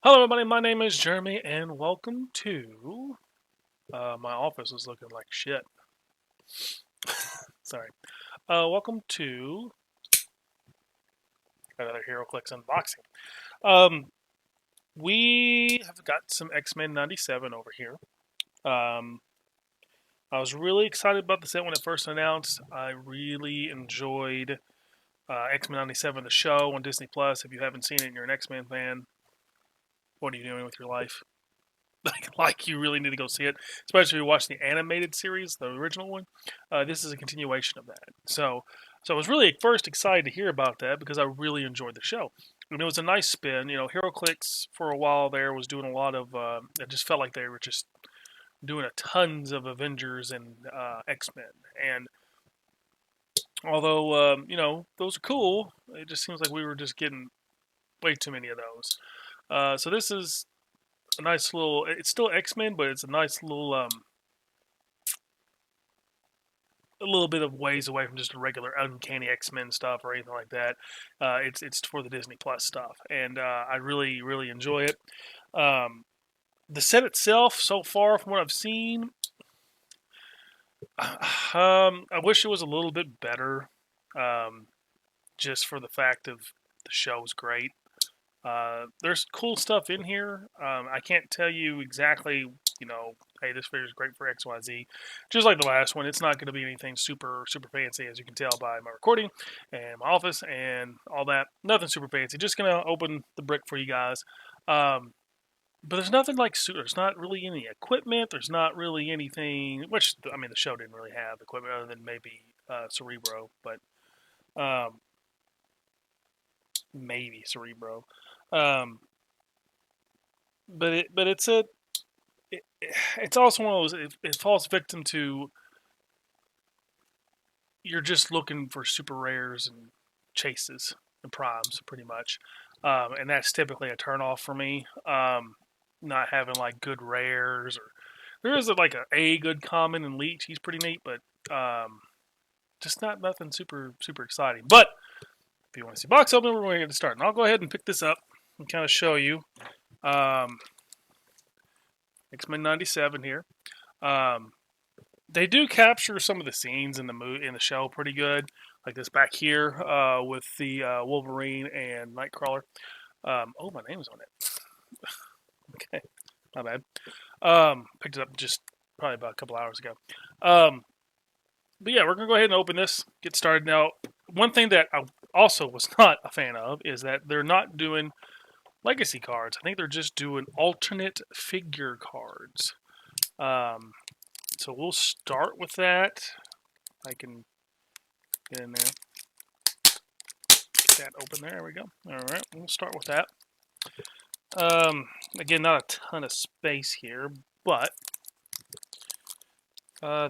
Hello, everybody. My name is Jeremy, and welcome to. My office is looking like shit. Sorry. Welcome to another Heroclix unboxing. Um, we have got some X-Men '97 over here. Um, I was really excited about the set when it first announced. I really enjoyed X-Men '97, the show on Disney Plus. If you haven't seen it and you're an X-Men fan, what are you doing with your life? Like you really need to go see it, especially if you watch the animated series, the original one. This is a continuation of that. So I was really at first excited to hear about that because I really enjoyed the show. And it was a nice spin. You know, HeroClix for a while there was doing a lot of. It just felt like they were just doing a tons of Avengers and X Men. And although those are cool, it just seems like we were just getting way too many of those. So this is a nice little. It's still X Men, but it's a nice little a little bit of ways away from just a regular uncanny X-Men stuff or anything like that. It's for the Disney Plus stuff, and I really enjoy it. Um, the set itself, so far from what I've seen, I wish it was a little bit better. Um, just for the fact of the show is great. There's cool stuff in here. I can't tell you exactly, hey, this figure is great for X, Y, Z. Just like the last one, it's not going to be anything super fancy, as you can tell by my recording and my office and all that. Nothing super fancy. Just going to open the brick for you guys. But there's nothing like there's not really any equipment. There's not really anything. Which I mean, the show didn't really have equipment other than maybe Cerebro, but um, maybe Cerebro. Um, but it's also one of those it falls victim to you're just looking for super rares and chases and primes pretty much, and that's typically a turnoff for me. Not having like good rares or there is like a good common and leech. He's pretty neat, but just not nothing super exciting. But if you want to see box opening, we're going to get to start, and I'll go ahead and pick this up and kind of show you. Um, X-Men '97 here. Um, they do capture some of the scenes in the show pretty good, like this back here with the Wolverine and Nightcrawler. Oh, my name's on it. Okay, not bad. Picked it up just probably about a couple hours ago. But yeah, we're gonna go ahead and open this, get started. Now, one thing that I also was not a fan of is that they're not doing legacy cards. I think they're just doing alternate figure cards. Um, so we'll start with that. I can get in there. Get that open there. There we go. All right, we'll start with that. Again, not a ton of space here, but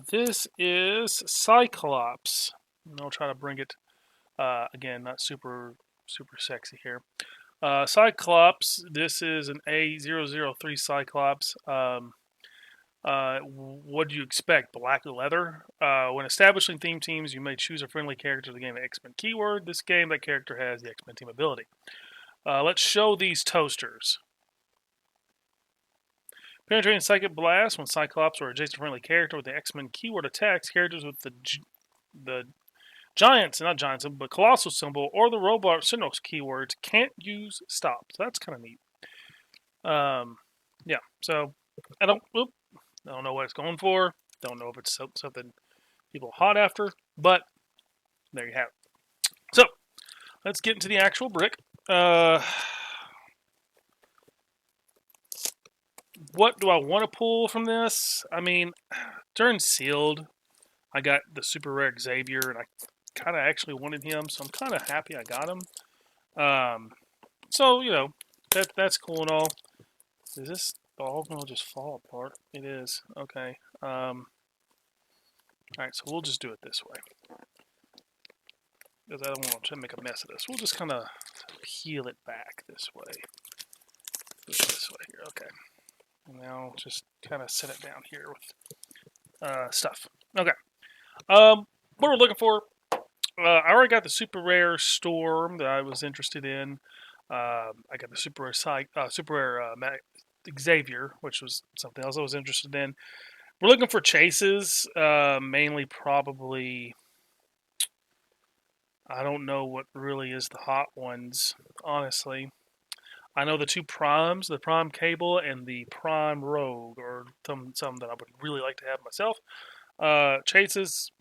this is Cyclops. And I'll try to bring it again, not super sexy here. Cyclops. This is an A003 Cyclops. What do you expect? Black leather? When establishing theme teams, you may choose a friendly character to gain the X-Men keyword. This game, that character has the X-Men team ability. Let's show these toasters. Penetrating Psychic Blast. When Cyclops or adjacent friendly character with the X-Men keyword attacks characters with the Giants, not Giants, but Colossal symbol or the Robot Sentinels keywords can't use stop. So that's kind of neat. Yeah. So I don't know what it's going for. Don't know if it's something people are hot after, but there you have it. So let's get into the actual brick. What do I want to pull from this? I mean, during sealed, I got the super rare Xavier, and I kind of actually wanted him, so I'm kind of happy I got him. So that's cool and all. Is this all going to just fall apart? It is. Okay. All right, so we'll just do it this way because I don't want to make a mess of this. We'll just kind of peel it back this way. This way here. Okay. And now just kind of set it down here with stuff. Okay. What we're looking for. I already got the super rare Storm that I was interested in. I got the super rare Xavier, which was something else I was interested in. We're looking for chases, mainly probably. I don't know what really is the hot ones, honestly. I know the two primes, the prime cable and the prime rogue, or some that I would really like to have myself. Chases,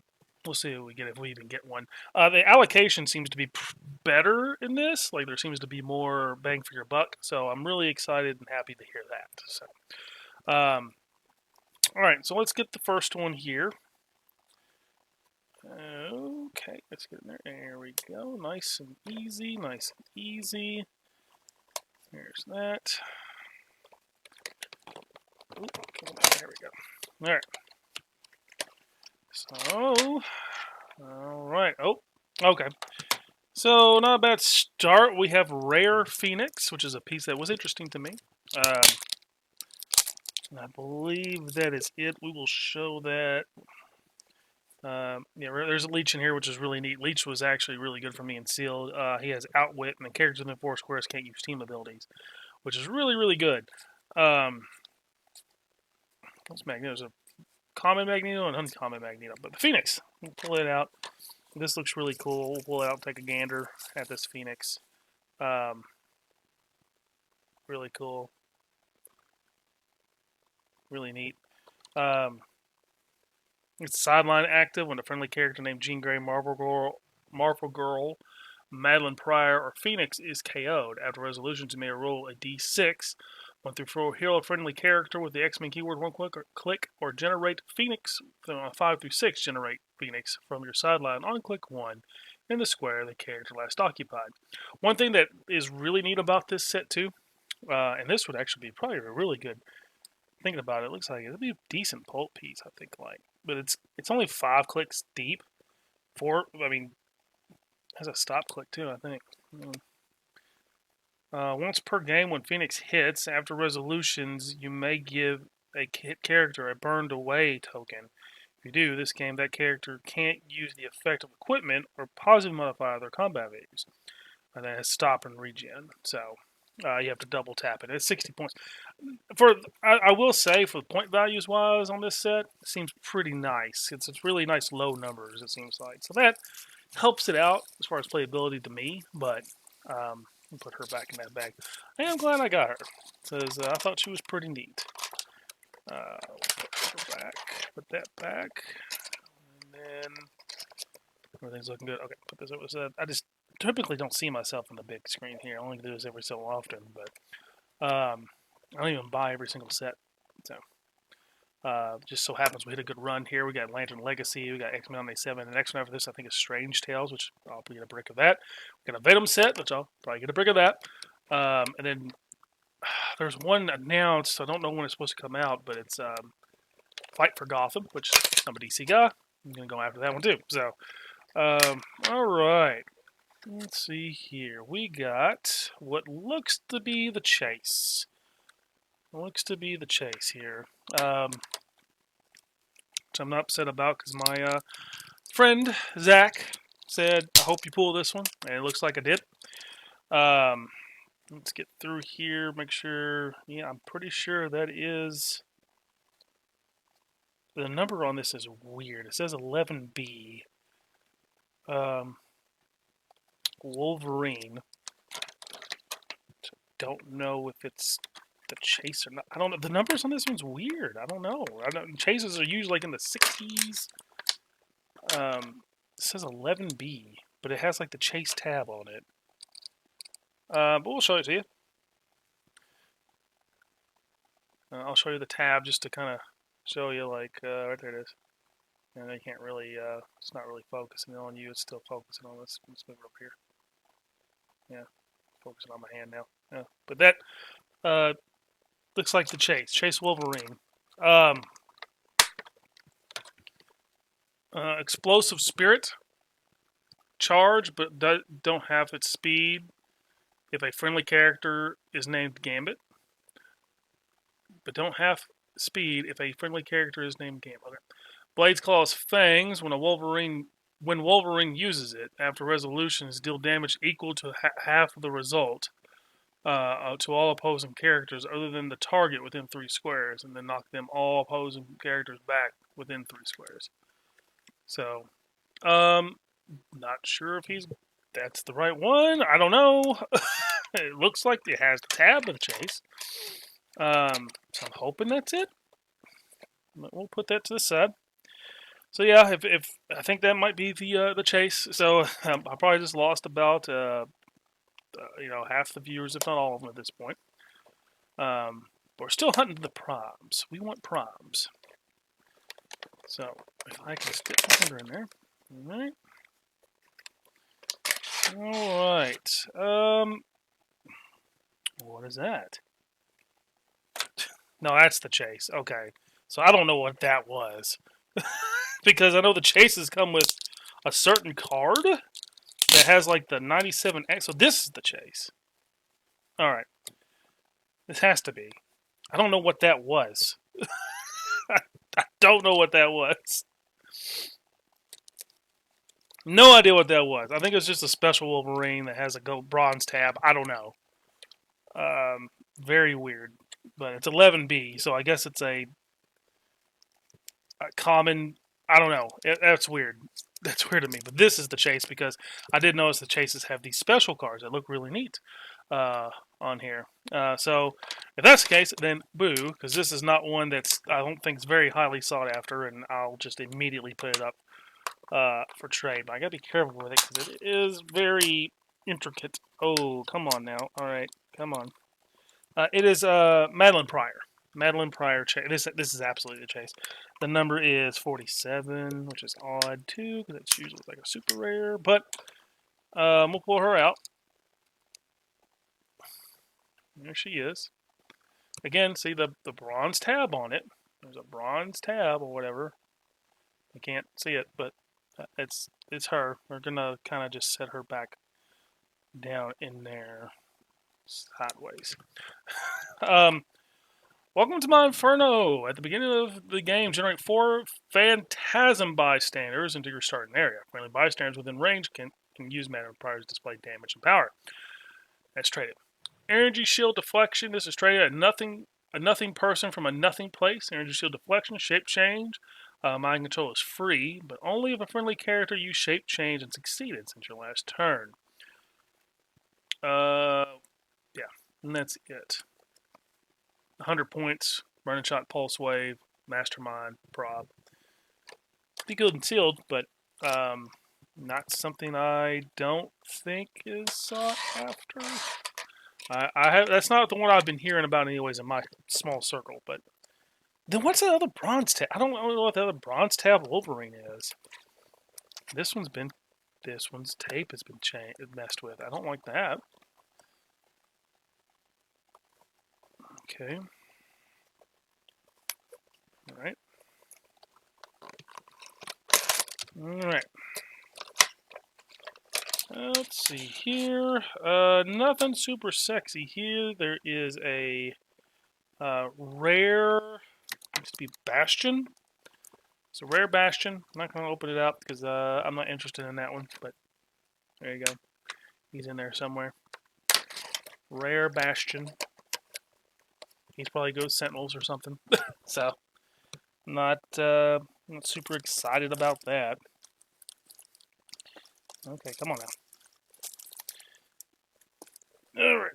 we'll see what we get if we even get one. The allocation seems to be better in this. Like there seems to be more bang for your buck. So I'm really excited and happy to hear that. So, all right, so let's get the first one here. Okay, let's get in there. There we go. Nice and easy. Nice and easy. There's that. Ooh, there we go. All right. So, all right. Oh, okay. So not a bad start. We have Rare Phoenix, which is a piece that was interesting to me. I believe that is it. We will show that. Yeah, there's a Leech in here, which is really neat. Leech was actually really good for me in Sealed. He has Outwit, and the characters within 4 squares can't use team abilities, which is really, really good. What's Magneto? There's a common Magneto and uncommon Magneto. But the Phoenix, we'll pull it out. This looks really cool. We'll pull it out and take a gander at this Phoenix. Really cool. Really neat. It's sideline active when a friendly character named Jean Grey, Marvel Girl, Madeline Pryor, or Phoenix is KO'd. After resolutions, you may roll a d6. 1 through 4 hero friendly character with the X-Men keyword 1 click or generate Phoenix. 5 through 6 generate Phoenix from your sideline on click 1 in the square the character last occupied. One thing that is really neat about this set too, and this would actually be probably a really good. Thinking about it, it looks like it'd be a decent pulp piece. I think but it's only 5 clicks deep. 4, I mean, has a stop click too. I think. Once per game, when Phoenix hits, after resolutions, you may give a hit character a burned away token. If you do, this game, that character can't use the effect of equipment or positive modifier their combat values. And then has stop and regen. So you have to double tap it. It's 60 points. I will say, for the point values wise on this set, it seems pretty nice. It's really nice low numbers, it seems like. So that helps it out as far as playability to me, but I'll put her back in that bag. I am glad I got her, because I thought she was pretty neat. We'll put her back, put that back, and then everything's looking good. Okay, put this over. I just typically don't see myself on the big screen here. I only do this every so often, but I don't even buy every single set. So just so happens we hit a good run here. We got Lantern Legacy, we got X-Men Omni 7, and next one after this I think is Strange Tales, which I'll probably get a brick of that. We got a Venom set, which I'll probably get a brick of that. And then there's one announced, I don't know when it's supposed to come out, but it's Fight for Gotham, which I'm a DC guy. I'm going to go after that one too. So, alright. Let's see here. We got what looks to be the chase. Looks to be the chase here. Which I'm not upset about because my friend Zach said, I hope you pull this one. And it looks like I did. Let's get through here, make sure. Yeah, I'm pretty sure that is. The number on this is weird. It says 11B. Wolverine. Don't know if it's the chase or not. I don't know. The numbers on this one's weird. I don't know. Chases are usually like in the 60s. It says 11B, but it has like the chase tab on it. But we'll show it to you. I'll show you the tab just to kind of show you, like, right there it is. And I can't really, it's not really focusing on you. It's still focusing on this. Let's move it over here. Yeah, focusing on my hand now. Yeah, but that looks like the chase. Chase Wolverine. Explosive Spirit. Charge, but don't have its speed if a friendly character is named Gambit. But don't have speed if a friendly character is named Gambit. Okay. Blades Claw's Fangs. When Wolverine uses it, after resolutions, deal damage equal to half of the result to all opposing characters other than the target within 3 squares, and then knock them all opposing characters back within 3 squares. So, not sure if that's the right one. I don't know. It looks like it has the tab of the chase. So I'm hoping that's it. We'll put that to the side. So yeah, if I think that might be the chase. So I probably just lost about half the viewers, if not all of them, at this point. But we're still hunting the primes. We want primes. So if I can stick my finger in there, all right. What is that? No, that's the chase. Okay, so I don't know what that was because I know the chases come with a certain card that has like the 97X. So this is the chase. All right, this has to be. I don't know what that was. I don't know what that was. No idea what that was. I think it's just a special Wolverine that has a gold bronze tab. I don't know. Very weird. But it's 11B, so I guess it's a common. I don't know. That's weird. That's weird to me. But this is the chase because I did notice the chases have these special cards that look really neat on here. So if that's the case, then boo, because this is not one that's I don't think is very highly sought after, and I'll just immediately put it up for trade. But I gotta be careful with it because it is very intricate. Oh, come on now. All right, come on. It is Madeline Pryor. Madeline Pryor chase. This is absolutely the chase. The number is 47, which is odd too, because it's usually like a super rare. But we'll pull her out. There she is. Again, see the bronze tab on it. There's a bronze tab or whatever. You can't see it, but it's her. We're gonna kind of just set her back down in there sideways. Welcome to my Inferno. At the beginning of the game, generate 4 Phantasm bystanders into your starting area. Friendly bystanders within range can use Madeline Pryor's display damage and power. That's traded. Energy Shield Deflection. This is traded at a nothing person from a nothing place. Energy Shield Deflection, Shape Change. Mind Control is free, but only if a friendly character used Shape Change and succeeded since your last turn. Yeah, and that's it. 100 points, Burning Shot, Pulse Wave, Mastermind, Prob. Be good and sealed, but not something I don't think is sought after. That's not the one I've been hearing about anyways in my small circle, but then what's the other bronze tab? I don't know what the other bronze tab Wolverine is. This one's tape has been messed with. I don't like that. Okay. Alright. Alright. Let's see here. Nothing super sexy here. There is a rare, used to be Bastion. It's a rare Bastion. I'm not going to open it up because I'm not interested in that one, but there you go. He's in there somewhere. Rare Bastion. He's probably Ghost Sentinels or something. So, not super excited about that. Okay, come on now. Alright.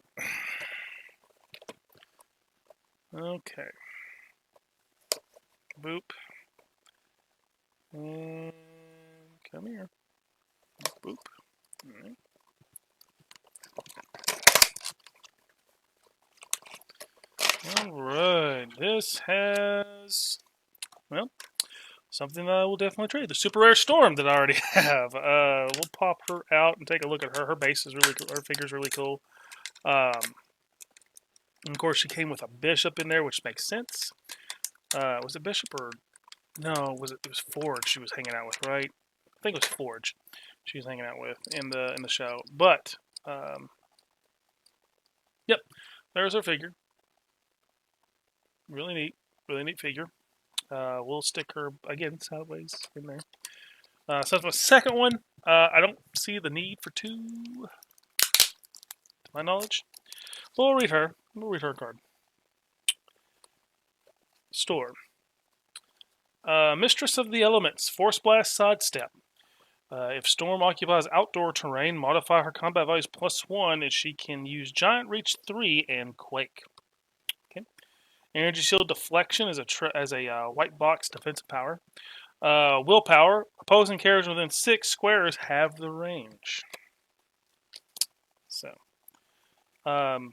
Okay. Boop. And come here. Boop. Alright. Alright. This has, well, something I will definitely trade. The super rare Storm that I already have. We'll pop her out and take a look at her. Her base is really cool. Her figure's really cool. And of course, she came with a bishop in there, which makes sense. Was it bishop or no? It was Forge she was hanging out with, right? I think it was Forge she was hanging out with in the show. But yep, there's her figure. Really neat figure. We'll stick her again sideways in there. So that's my second one. I don't see the need for 2, to my knowledge. We'll read her. We'll read her card. Storm. Mistress of the Elements. Force Blast Sidestep. If Storm occupies outdoor terrain, modify her combat values +1 as she can use Giant Reach 3 and Quake. Okay. Energy Shield Deflection is a white box defensive power. Willpower. Opposing characters within 6 squares have the range. So, only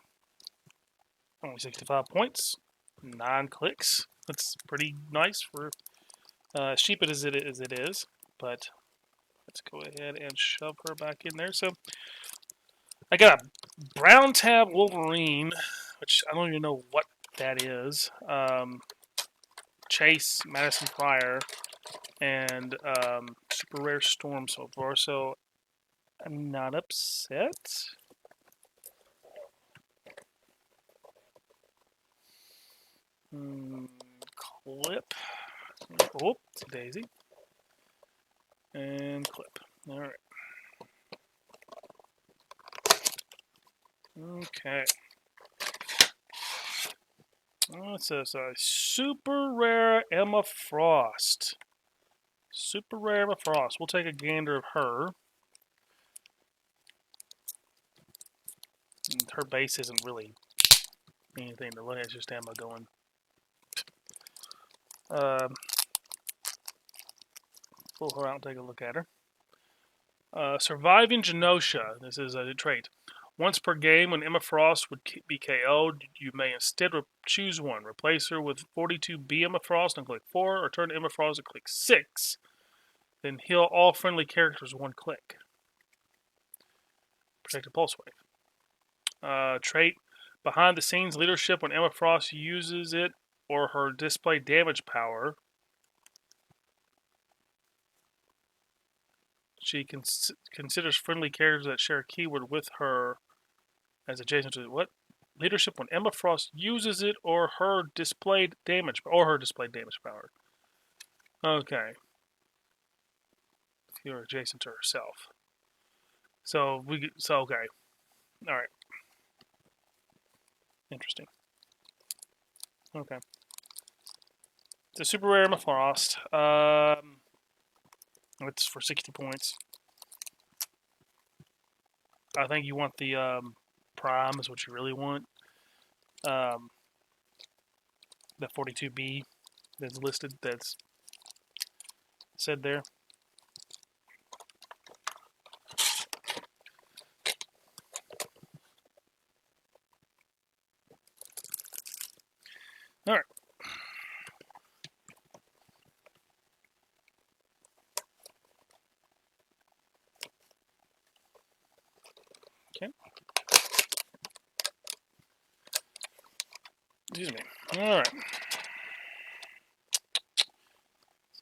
65 points, 9 clicks. That's pretty nice for as cheap as it is. But let's go ahead and shove her back in there. So, I got a Brown Tab Wolverine, which I don't even know what that is. Chase, Madison Fire, and Super Rare Storm so far. So, I'm not upset. Clip. Oh, it's a daisy. And clip. Alright. Okay. Oh, it says a super rare Emma Frost. Super rare Emma Frost. We'll take a gander of her. Her base isn't really anything to look at. It's just Emma going. Pull her out and take a look at her. Surviving Genosha. This is a trait. Once per game, when Emma Frost would be KO'd, you may instead choose one. Replace her with 42B Emma Frost and click 4, or turn to Emma Frost and click 6. Then heal all friendly characters 1 click. Protected Pulse Wave. Trait. Behind the scenes leadership when Emma Frost uses it or her display damage power. She considers friendly characters that share a keyword with her as adjacent to what? Leadership when Emma Frost uses it or her displayed damage power. Okay. If you're adjacent to herself. So okay. Alright. Interesting. Okay. It's a super rare Emma Frost. It's for 60 points. I think you want the Prime is what you really want. The 42B that's listed, that's said there. Alright. Okay. Excuse me. Alright.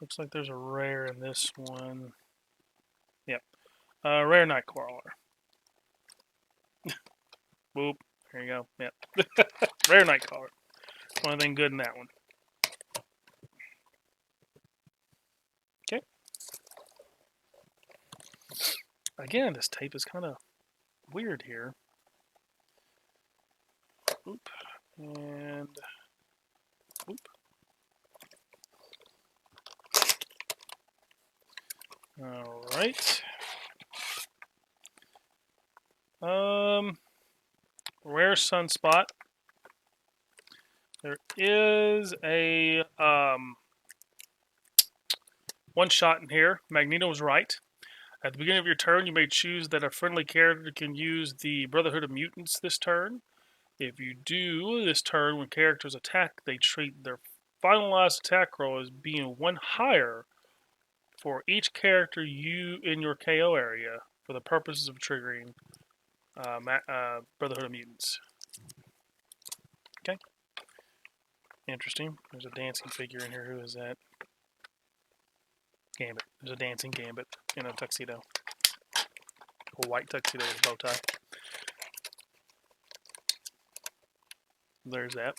Looks like there's a rare in this one. Yep. Rare Nightcrawler. Boop. There you go. Yep. Rare Nightcrawler. Only thing good in that one. Okay. Again, this tape is kind of weird here. Oop. And oop. Alright. Rare Sunspot. There is a one shot in here. Magneto was right. At the beginning of your turn, you may choose that a friendly character can use the Brotherhood of Mutants this turn. If you do this turn, when characters attack, they treat their finalized attack roll as being 1 higher for each character you in your KO area for the purposes of triggering Brotherhood of Mutants. Okay. Interesting. There's a dancing figure in here. Who is that? Gambit. There's a dancing Gambit in a tuxedo. A white tuxedo with a bow tie. There's that.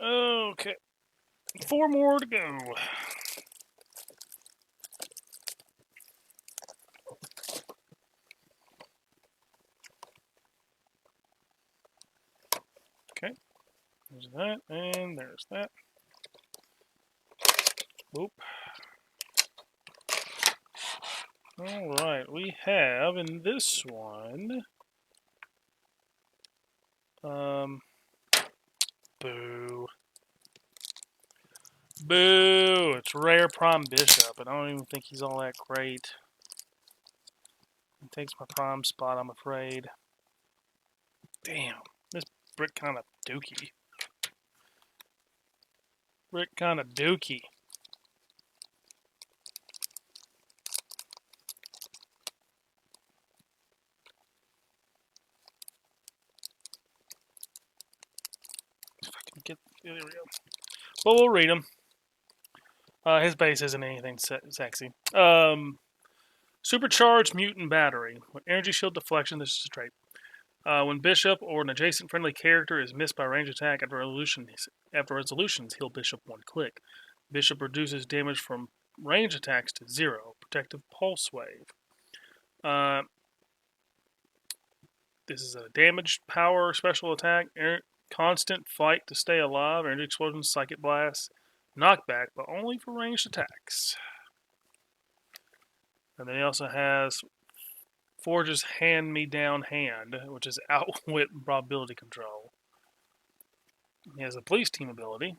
Okay. 4 more to go. Okay. There's that, and there's that. Boop. Alright, we have in this one... Boo. Boo! It's rare Prime Bishop, and I don't even think he's all that great. He takes my Prime spot, I'm afraid. Damn, this brick kind of dookie. Brick kind of dookie. If I can get... There we go. But we'll read him. His base isn't anything sexy. Supercharged Mutant Battery. With Energy Shield Deflection, this is a trait. When Bishop or an adjacent friendly character is missed by range attack after resolutions, heal Bishop one click. Bishop reduces damage from range attacks to 0. Protective Pulse Wave. This is a damage power special attack. Constant fight to stay alive. Energy Explosion, Psychic Blast. Knockback, but only for ranged attacks. And then he also has Forge's Hand-Me-Down Hand, which is Outwit and Probability Control. He has a Police Team ability,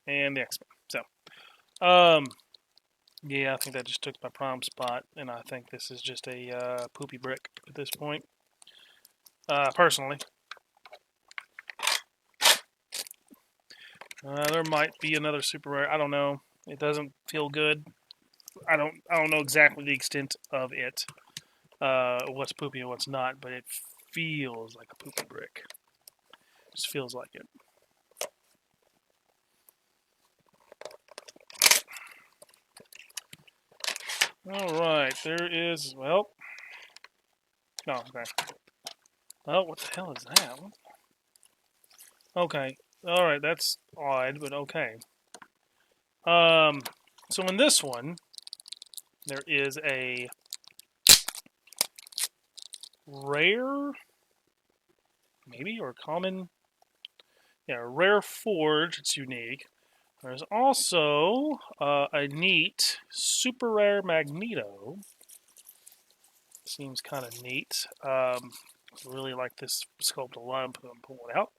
and the X-Men. So, yeah, I think that just took my Prime spot, and I think this is just a poopy brick at this point. Personally. There might be another super rare. I don't know. It doesn't feel good. I don't know exactly the extent of it. What's poopy and what's not, but it feels like a poopy brick. Just feels like it. Alright, there is, well... Oh, okay. Oh, what the hell is that? Okay. Alright, that's odd, but okay. So in this one, there is a rare, maybe, or common, yeah, a rare forge. It's unique. There's also a neat super rare Magneto. Seems kind of neat. Really like this sculpt a lot. I'm pulling it out.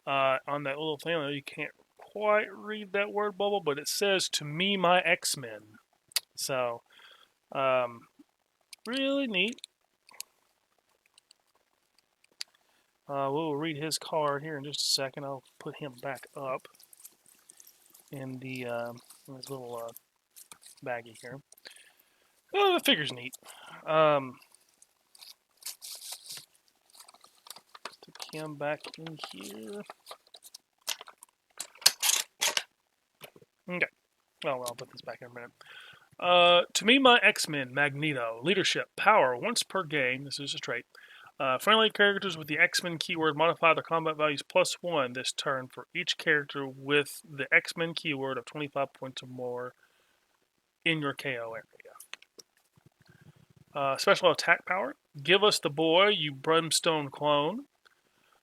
On that little thing, you can't quite read that word bubble, but it says "To me, my X-Men." So, really neat. We'll read his card here in just a second. I'll put him back up in the in his little baggie here. Oh, the figure's neat. Stick him back in here. Okay. Well, I'll put this back in a minute. To me, my X-Men, Magneto. Leadership. Power. Once per game. This is a trait. Friendly characters with the X-Men keyword modify their combat values +1 this turn for each character with the X-Men keyword of 25 points or more in your KO area. Special attack power. Give us the boy, you brimstone clone.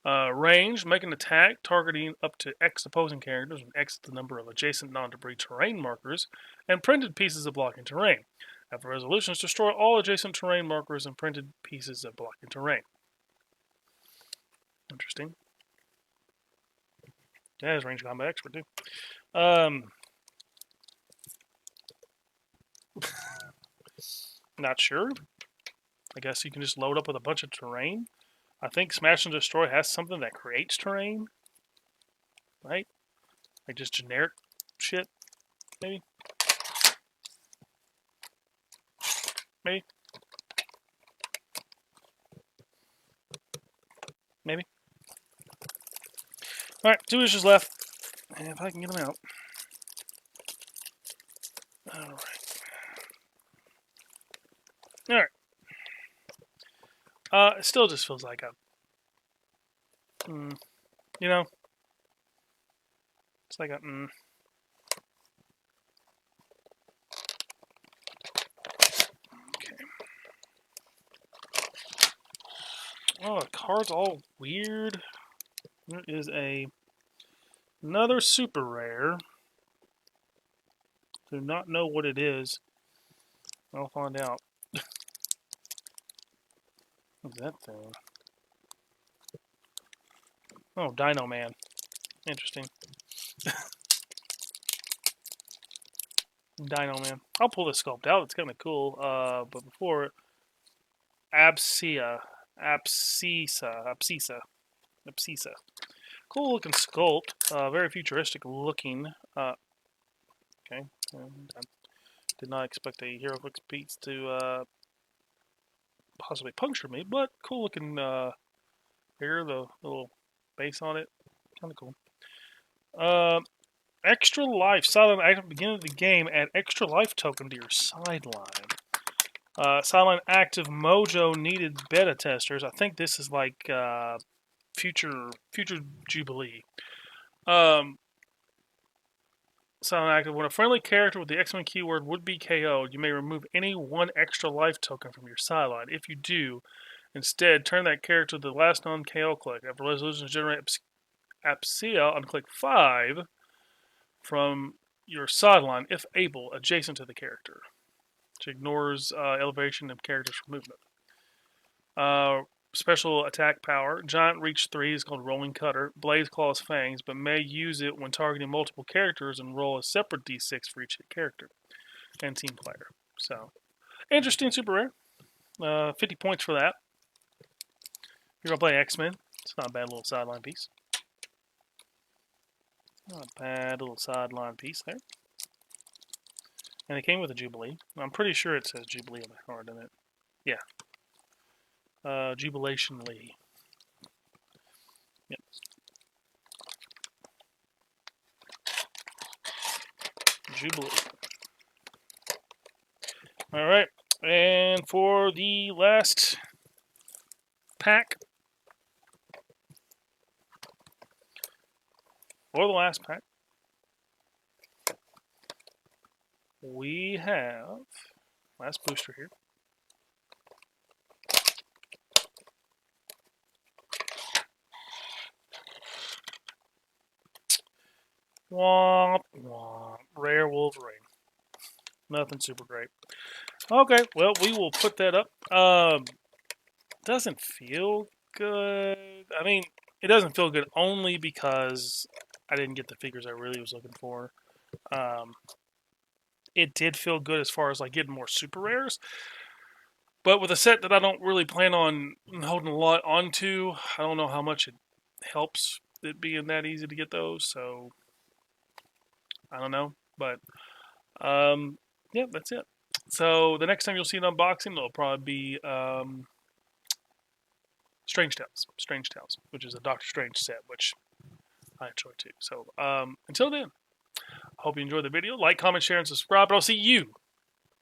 Range, make an attack targeting up to X opposing characters and X the number of adjacent non-debris terrain markers and printed pieces of blocking terrain. After resolutions, destroy all adjacent terrain markers and printed pieces of blocking terrain. Interesting. Yeah, he's range combat expert too. Not sure. I guess you can just load up with a bunch of terrain. I think Smash and Destroy has something that creates terrain. Right? Like just generic shit, maybe? Maybe? Maybe? Alright, 2 issues left. And if I can get them out. Alright. Alright. It still just feels like a... you know? It's like a... Okay. Oh, the card's all weird. There is another super rare. Do not know what it is. I'll find out. What's that thing? Oh, Dino Man. Interesting. Dino Man. I'll pull this sculpt out. It's kind of cool. But before, Abscissa. Cool looking sculpt. Very futuristic looking. Okay. I did not expect a Heroclix piece to possibly puncture me, but cool looking here, the little base on it. Kind of cool. Extra life. Sideline active at the beginning of the game. Add extra life token to your sideline. Sideline active mojo needed beta testers. I think this is like future Jubilee. Silent active. When a friendly character with the X-Men keyword would be KO'd, you may remove any one extra life token from your sideline. If you do, instead, turn that character to the last non-KO click. After resolution is generated, Abscissa on click 5 from your sideline, if able, adjacent to the character. Which ignores elevation of characters for movement. Special attack power. Giant Reach 3 is called Rolling Cutter. Blaze Claw's Fangs, but may use it when targeting multiple characters and roll a separate d6 for each character and team player. So, interesting super rare. 50 points for that. You're going to play X-Men. It's not a bad little sideline piece. Not a bad little sideline piece there. And it came with a Jubilee. I'm pretty sure it says Jubilee on the card, doesn't it? Yeah. Jubilation Lee. Yep. Jubilee. Alright. And for the last pack. We have last booster here. Womp womp. Rare Wolverine. Nothing super great. Okay, well, we will put that up. Doesn't feel good. I mean, it doesn't feel good only because I didn't get the figures I really was looking for. It did feel good as far as like getting more super rares. But with a set that I don't really plan on holding a lot onto, I don't know how much it helps it being that easy to get those. So I don't know, but yeah, that's it. So the next time you'll see an unboxing, it'll probably be Strange Tales, which is a Doctor Strange set, which I enjoy too. So until then, I hope you enjoyed the video. Like, comment, share, and subscribe. But I'll see you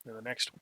in the next one.